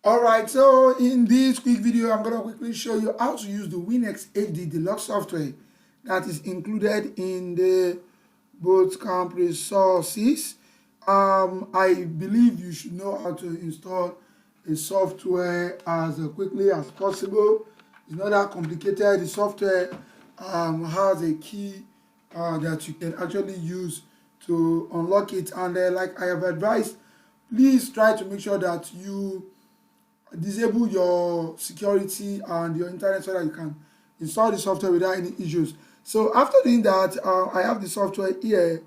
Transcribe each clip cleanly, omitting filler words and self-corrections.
Alright, so in this quick video, I'm going to quickly show you how to use the WinX HD Deluxe software that is included in the bootcamp resources. I believe you should know how to install a software as quickly as possible. It's not that complicated. The software has a key that you can actually use to unlock it, and like I have advised, please try to make sure that you disable your security and your internet so that you can install the software without any issues. So after doing that, I have the software here.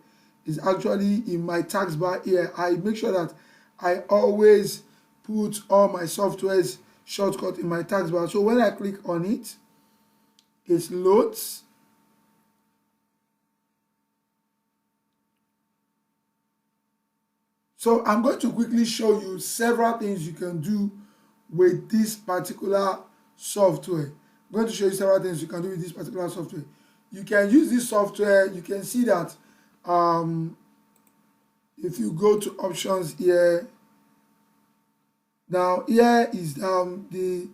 Is actually in my taskbar here. I make sure that I always put all my software's shortcut in my taskbar. So when I click on it, it loads. So I'm going to quickly show you several things you can do with this particular software. I'm going to show you several things you can do with this particular software. You can use this software. You can see that if you go to options here, now here is the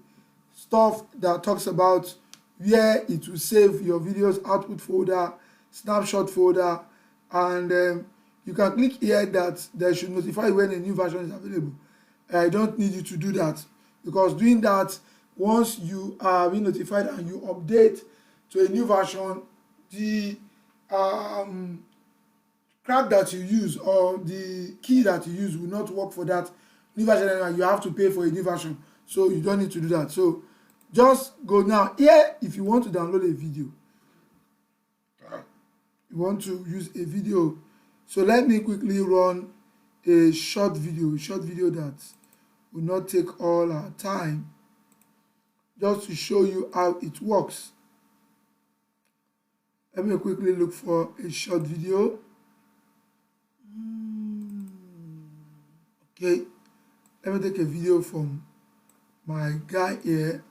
stuff that talks about where it will save your videos, output folder, snapshot folder, and you can click here that they should notify you when a new version is available. I don't need you to do that, because doing that, once you are being notified and you update to a new version, the crack that you use or the key that you use will not work for that new version anymore. You have to pay for a new version, so you don't need to do that. So just go now here. If you want to download a video, you want to use a video, so let me quickly run a short video that will not take all our time, just to show you how it works. Let me quickly look for a short video. Okay, let me take a video from my guy here.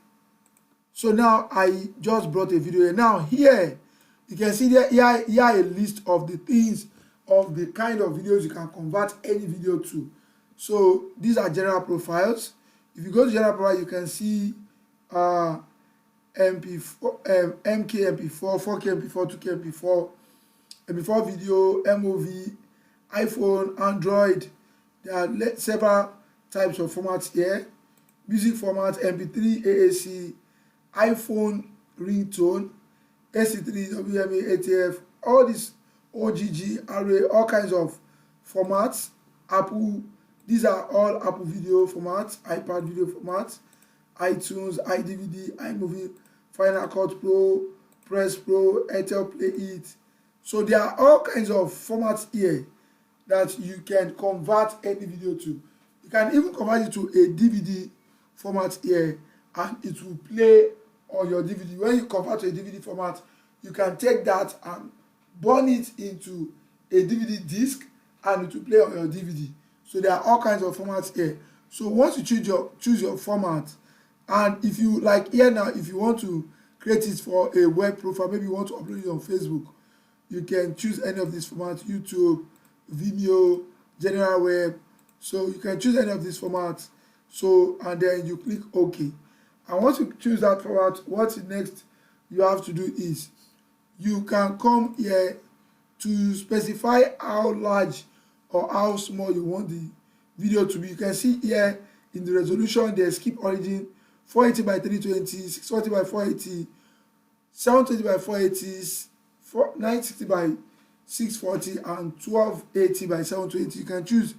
So now I just brought a video here. Now here you can see there here a list of the things, of the kind of videos you can convert any video to. So these are general profiles. If you go to general profile, you can see MP4, MK MP4, 4K MP4, 2K MP4, MP4 video, MOV, iPhone, Android. There are several types of formats here. Music format, MP3, AAC, iPhone ringtone, AC3, WMA, ATF, all these OGG, array, all kinds of formats. Apple, these are all Apple video formats, iPad video formats, iTunes, iDVD, iMovie, Final Cut Pro, Press Pro, Airtel Play It. So there are all kinds of formats here that you can convert any video to. You can even convert it to a DVD format here, and it will play on your DVD. When you convert to a DVD format, you can take that and burn it into a DVD disc, and it will play on your DVD. So there are all kinds of formats here. So once you choose your format, and if you like here now, if you want to create it for a web profile, maybe you want to upload it on Facebook, you can choose any of these formats: YouTube, Vimeo, general web. So you can choose any of these formats. So, and then you click OK. And once you choose that format, what next you have to do is you can come here to specify how large or how small you want the video to be. You can see here in the resolution there's skip origin 480 by 320, 640 by 480, 720 by 480, 960 by 640, and 1280 by 720. You can choose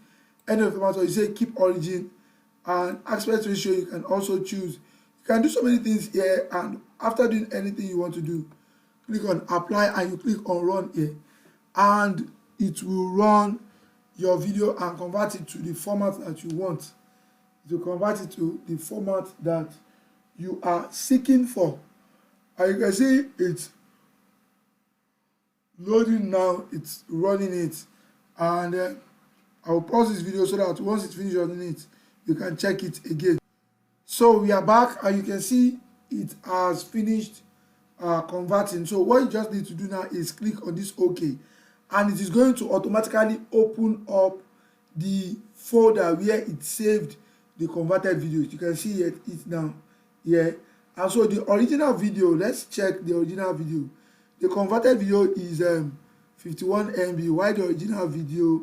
any of the format, or you say keep origin, and aspect ratio you can also choose. You can do so many things here, and after doing anything you want to do, click on apply and you click on run here, and it will run your video and convert it to the format that you want. It will convert it to the format that you are seeking for. And you can see it's loading now, it's running it, and I will pause this video so that once it's finished running it, you can check it again. So we are back, and you can see it has finished converting. So what you just need to do now is click on this OK, and it is going to automatically open up the folder where it saved the converted videos. You can see it now here. And so the original video, let's check the original video. The converted video is 51 MB, while the original video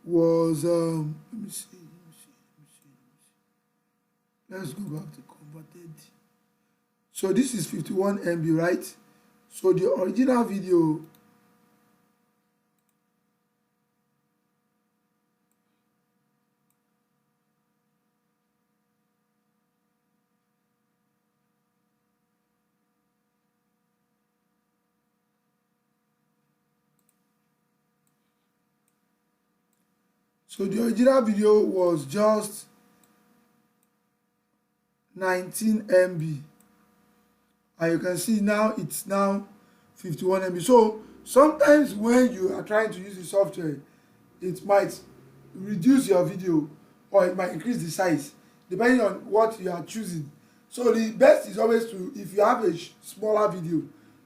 was let me see. Let's go back to converted. So this is 51 MB, right? So the original video was just 19 MB, and you can see now it's now 51 MB. So sometimes when you are trying to use the software, it might reduce your video or it might increase the size depending on what you are choosing. So the best is always to, if you have a smaller video,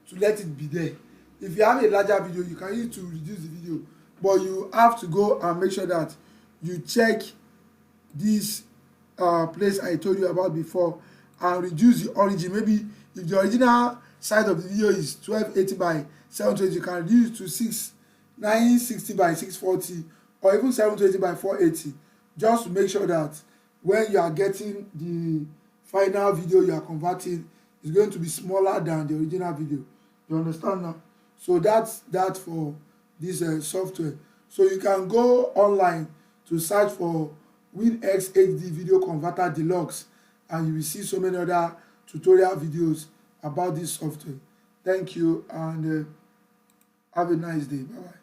to let it be there. If you have a larger video, you can use to reduce the video, but you have to go and make sure that you check this place I told you about before and reduce the origin. Maybe if the original size of the video is 1280 by 720, you can reduce to 960 by 640 or even 720 by 480, just to make sure that when you are getting the final video you are converting, is going to be smaller than the original video. You understand now? So that's that for this software. So you can go online to search for WinX HD Video Converter Deluxe, and you will see so many other tutorial videos about this software. Thank you, and have a nice day. Bye bye.